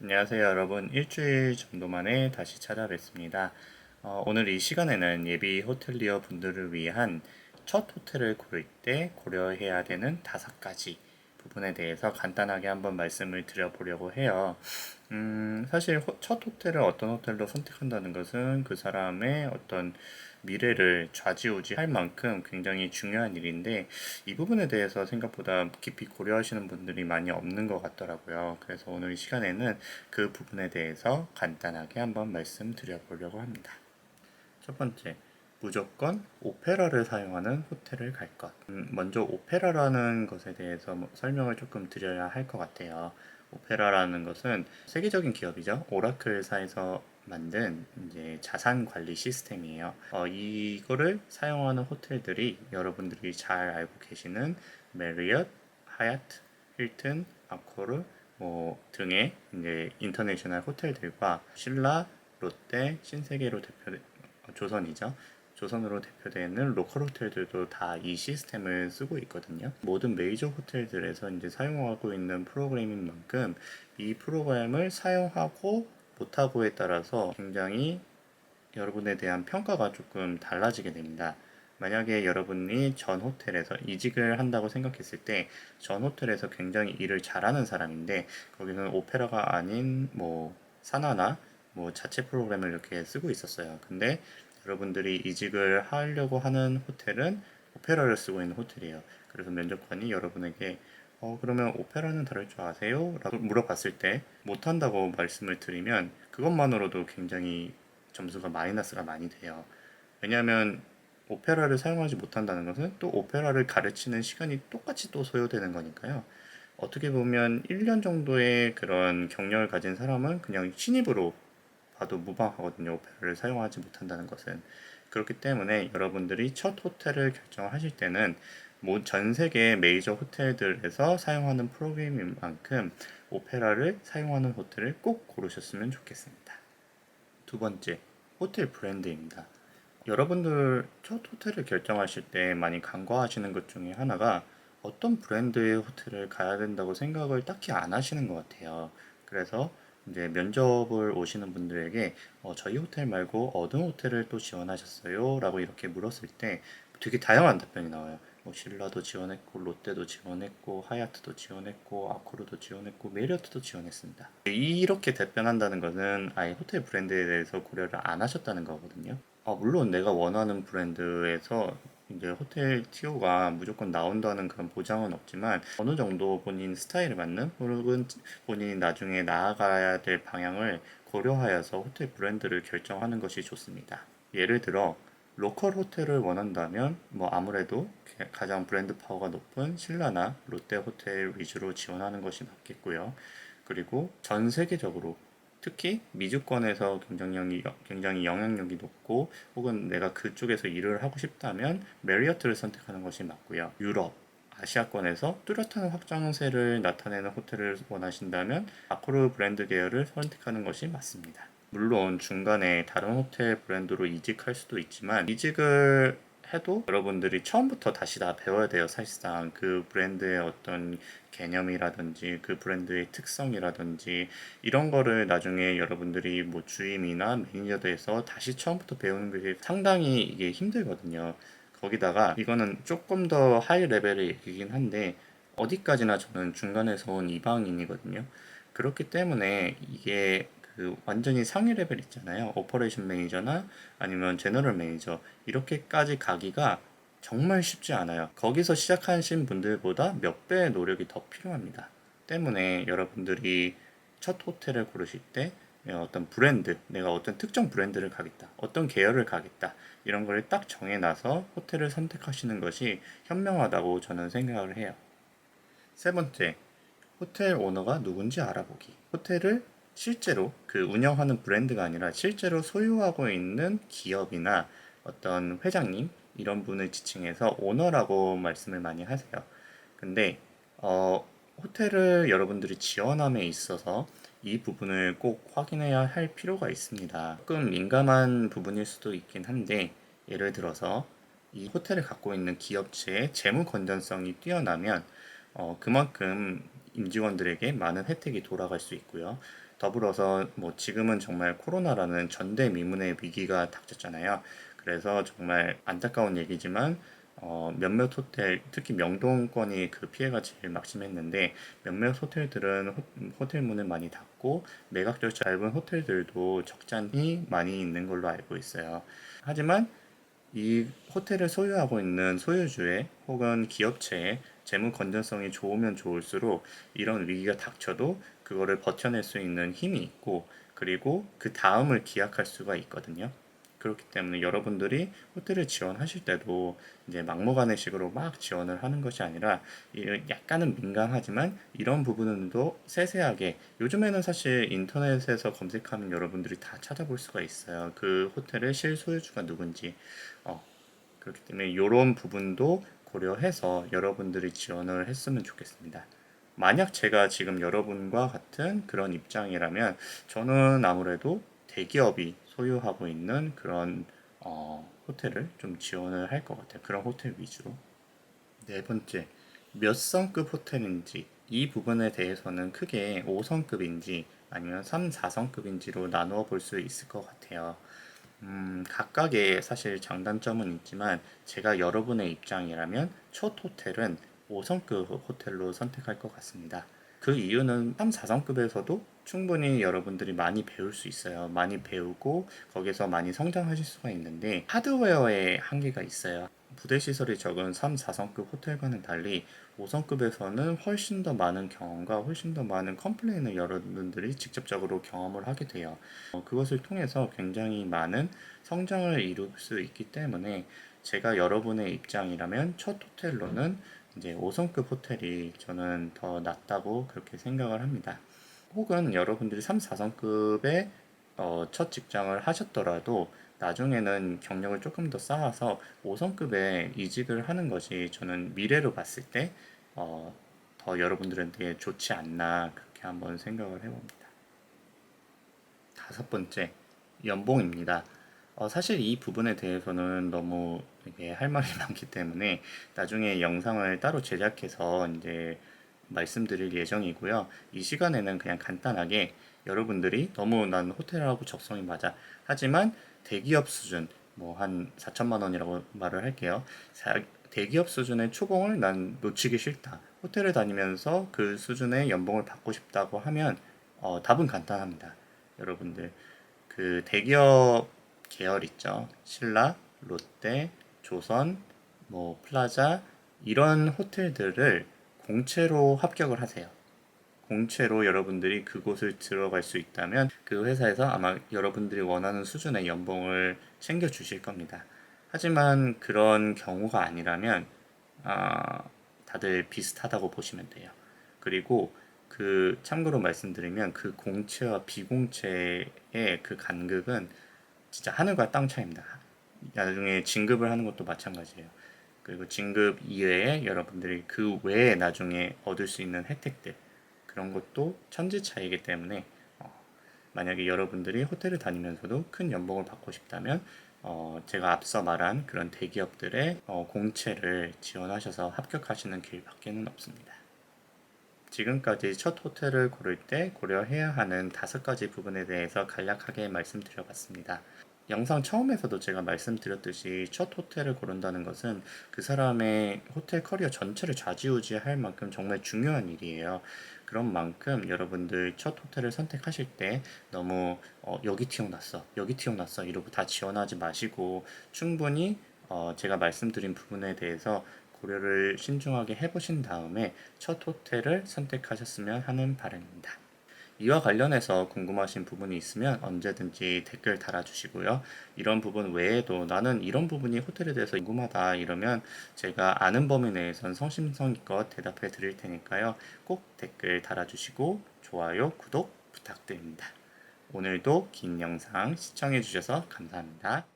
안녕하세요, 여러분. 일주일 정도 만에 다시 찾아뵙습니다. 오늘 이 시간에는 예비 호텔리어 분들을 위한 첫 호텔을 고를 때 고려해야 되는 5가지 부분에 대해서 간단하게 한번 말씀을 드려보려고 해요. 사실 첫 호텔을 어떤 호텔로 선택한다는 것은 그 사람의 어떤 미래를 좌지우지할 만큼 굉장히 중요한 일인데 이 부분에 대해서 생각보다 깊이 고려하시는 분들이 많이 없는 것 같더라고요. 그래서 오늘 이 시간에는 그 부분에 대해서 간단하게 한번 말씀드려보려고 합니다. 첫 번째, 무조건 오페라를 사용하는 호텔을 갈 것. 먼저 오페라라는 것에 대해서 설명을 조금 드려야 할 것 같아요. 오페라라는 것은 세계적인 기업이죠. 오라클사에서 만든 이제 자산 관리 시스템이에요. 이거를 사용하는 호텔들이 여러분들이 잘 알고 계시는 메리엇, 하얏트, 힐튼, 아코르 등의 이제 인터내셔널 호텔들과 신라, 롯데, 신세계로 조선이죠. 조선으로 대표되는 로컬 호텔들도 다 이 시스템을 쓰고 있거든요. 모든 메이저 호텔들에서 이제 사용하고 있는 프로그램인 만큼 이 프로그램을 사용하고 못하고에 따라서 굉장히 여러분에 대한 평가가 조금 달라지게 됩니다. 만약에 여러분이 전 호텔에서 이직을 한다고 생각했을 때 전 호텔에서 굉장히 일을 잘하는 사람인데 거기는 오페라가 아닌 사나나 자체 프로그램을 이렇게 쓰고 있었어요. 근데 여러분들이 이직을 하려고 하는 호텔은 오페라를 쓰고 있는 호텔이에요. 그래서 면접관이 여러분에게 그러면 오페라는 다룰 줄 아세요? 라고 물어봤을 때 못한다고 말씀을 드리면 그것만으로도 굉장히 점수가 마이너스가 많이 돼요. 왜냐하면 오페라를 사용하지 못한다는 것은 또 오페라를 가르치는 시간이 똑같이 또 소요되는 거니까요. 어떻게 보면 1년 정도의 그런 경력을 가진 사람은 그냥 신입으로 봐도 무방하거든요. 오페라를 사용하지 못한다는 것은. 그렇기 때문에 여러분들이 첫 호텔을 결정하실 때는 전 세계 메이저 호텔들에서 사용하는 프로그램인 만큼 오페라를 사용하는 호텔을 꼭 고르셨으면 좋겠습니다. 두 번째, 호텔 브랜드입니다. 여러분들 첫 호텔을 결정하실 때 많이 간과하시는 것 중에 하나가 어떤 브랜드의 호텔을 가야 된다고 생각을 딱히 안 하시는 것 같아요. 그래서 이제 면접을 오시는 분들에게 저희 호텔 말고 어느 호텔을 또 지원하셨어요? 라고 이렇게 물었을 때 되게 다양한 답변이 나와요. 신라도 지원했고, 롯데도 지원했고, 하얏트도 지원했고, 아코르도 지원했고, 메리어트도 지원했습니다. 이렇게 답변한다는 것은 아예 호텔 브랜드에 대해서 고려를 안 하셨다는 거거든요. 물론 내가 원하는 브랜드에서 이제 호텔 티오가 무조건 나온다는 그런 보장은 없지만 어느 정도 본인 스타일에 맞는 혹은 본인이 나중에 나아가야 될 방향을 고려하여서 호텔 브랜드를 결정하는 것이 좋습니다. 예를 들어 로컬 호텔을 원한다면 아무래도 가장 브랜드 파워가 높은 신라나 롯데 호텔 위주로 지원하는 것이 맞겠고요. 그리고 전 세계적으로 특히 미주권에서 굉장히 영향력이 높고 혹은 내가 그쪽에서 일을 하고 싶다면 메리어트를 선택하는 것이 맞고요. 유럽, 아시아권에서 뚜렷한 확장세를 나타내는 호텔을 원하신다면 아코르 브랜드 계열을 선택하는 것이 맞습니다. 물론 중간에 다른 호텔 브랜드로 이직할 수도 있지만 이직을 해도 여러분들이 처음부터 다시 다 배워야 돼요. 사실상 그 브랜드의 어떤 개념이라든지 그 브랜드의 특성이라든지 이런 거를 나중에 여러분들이 주임이나 매니저들에서 다시 처음부터 배우는 게 상당히 이게 힘들거든요. 거기다가 이거는 조금 더 하이 레벨의 얘기긴 한데 어디까지나 저는 중간에서 온 이방인이거든요. 그렇기 때문에 이게 그 완전히 상위 레벨 있잖아요. 오퍼레이션 매니저나 아니면 제너럴 매니저 이렇게까지 가기가 정말 쉽지 않아요. 거기서 시작하신 분들보다 몇 배의 노력이 더 필요합니다. 때문에 여러분들이 첫 호텔을 고르실 때 어떤 브랜드, 내가 어떤 특정 브랜드를 가겠다, 어떤 계열을 가겠다, 이런 걸 딱 정해놔서 호텔을 선택하시는 것이 현명하다고 저는 생각을 해요. 세 번째, 호텔 오너가 누군지 알아보기. 호텔을 실제로 그 운영하는 브랜드가 아니라 실제로 소유하고 있는 기업이나 어떤 회장님 이런 분을 지칭해서 오너라고 말씀을 많이 하세요. 근데 호텔을 여러분들이 지원함에 있어서 이 부분을 꼭 확인해야 할 필요가 있습니다. 조금 민감한 부분일 수도 있긴 한데 예를 들어서 이 호텔을 갖고 있는 기업체의 재무 건전성이 뛰어나면 그만큼 임직원들에게 많은 혜택이 돌아갈 수 있고요. 더불어서 뭐 지금은 정말 코로나라는 전대미문의 위기가 닥쳤잖아요. 그래서 정말 안타까운 얘기지만 몇몇 호텔, 특히 명동권이 그 피해가 제일 막심했는데 몇몇 호텔들은 호텔 문을 많이 닫고 매각될 짧은 호텔들도 적잖이 많이 있는 걸로 알고 있어요. 하지만 이 호텔을 소유하고 있는 소유주의 혹은 기업체의 재무 건전성이 좋으면 좋을수록 이런 위기가 닥쳐도 그거를 버텨낼 수 있는 힘이 있고 그리고 그 다음을 기약할 수가 있거든요. 그렇기 때문에 여러분들이 호텔을 지원하실 때도 이제 막무가내식으로 막 지원을 하는 것이 아니라 약간은 민감하지만 이런 부분도 세세하게 요즘에는 사실 인터넷에서 검색하면 여러분들이 다 찾아볼 수가 있어요. 그 호텔의 실소유주가 누군지. 어, 그렇기 때문에 이런 부분도 고려해서 여러분들이 지원을 했으면 좋겠습니다. 만약 제가 지금 여러분과 같은 그런 입장이라면 저는 아무래도 대기업이 소유하고 있는 그런 호텔을 좀 지원을 할 것 같아요. 그런 호텔 위주로. 네 번째, 몇 성급 호텔인지 이 부분에 대해서는 크게 5성급인지 아니면 3, 4성급인지로 나누어 볼 수 있을 것 같아요. 각각의 사실 장단점은 있지만 제가 여러분의 입장이라면 첫 호텔은 5성급 호텔로 선택할 것 같습니다. 그 이유는 3, 4성급에서도 충분히 여러분들이 많이 배울 수 있어요. 많이 배우고 거기서 많이 성장하실 수가 있는데 하드웨어에 한계가 있어요. 부대 시설이 적은 3, 4성급 호텔과는 달리 5성급에서는 훨씬 더 많은 경험과 훨씬 더 많은 컴플레인을 여러분들이 직접적으로 경험을 하게 돼요. 그것을 통해서 굉장히 많은 성장을 이룰 수 있기 때문에 제가 여러분의 입장이라면 첫 호텔로는 이제 5성급 호텔이 저는 더 낫다고 그렇게 생각을 합니다. 혹은 여러분들이 3, 4성급의 첫 직장을 하셨더라도 나중에는 경력을 조금 더 쌓아서 5성급에 이직을 하는 것이 저는 미래로 봤을 때 더 여러분들한테 좋지 않나 그렇게 한번 생각을 해봅니다. 다섯 번째, 연봉입니다. 사실 이 부분에 대해서는 너무 이게 할 말이 많기 때문에 나중에 영상을 따로 제작해서 이제 말씀드릴 예정이고요. 이 시간에는 그냥 간단하게 여러분들이 너무 난 호텔하고 적성이 맞아. 하지만 대기업 수준, 뭐 한 4천만 원이라고 말을 할게요. 대기업 수준의 초봉을 난 놓치기 싫다. 호텔을 다니면서 그 수준의 연봉을 받고 싶다고 하면 답은 간단합니다. 여러분들 그 대기업 계열 있죠. 신라, 롯데, 조선, 뭐 플라자 이런 호텔들을 공채로 합격을 하세요. 공채로 여러분들이 그곳을 들어갈 수 있다면 그 회사에서 아마 여러분들이 원하는 수준의 연봉을 챙겨 주실 겁니다. 하지만 그런 경우가 아니라면 아, 다들 비슷하다고 보시면 돼요. 그리고 그 참고로 말씀드리면 그 공채와 비공채의 그 간극은 진짜 하늘과 땅 차이입니다. 나중에 진급을 하는 것도 마찬가지예요. 그리고 진급 이외에 여러분들이 그 외에 나중에 얻을 수 있는 혜택들 그런 것도 천지 차이기 때문에 만약에 여러분들이 호텔을 다니면서도 큰 연봉을 받고 싶다면 제가 앞서 말한 그런 대기업들의 공채를 지원하셔서 합격하시는 길밖에는 없습니다. 지금까지 첫 호텔을 고를 때 고려해야 하는 5가지 부분에 대해서 간략하게 말씀드려봤습니다. 영상 처음에서도 제가 말씀드렸듯이 첫 호텔을 고른다는 것은 그 사람의 호텔 커리어 전체를 좌지우지할 만큼 정말 중요한 일이에요. 그런 만큼 여러분들 첫 호텔을 선택하실 때 너무 여기 튀어났어, 여기 튀어났어 이러고 다 지원하지 마시고 충분히 제가 말씀드린 부분에 대해서 고려를 신중하게 해보신 다음에 첫 호텔을 선택하셨으면 하는 바람입니다. 이와 관련해서 궁금하신 부분이 있으면 언제든지 댓글 달아주시고요. 이런 부분 외에도 나는 이런 부분이 호텔에 대해서 궁금하다 이러면 제가 아는 범위 내에선 성심성의껏 대답해 드릴 테니까요. 꼭 댓글 달아주시고 좋아요, 구독 부탁드립니다. 오늘도 긴 영상 시청해 주셔서 감사합니다.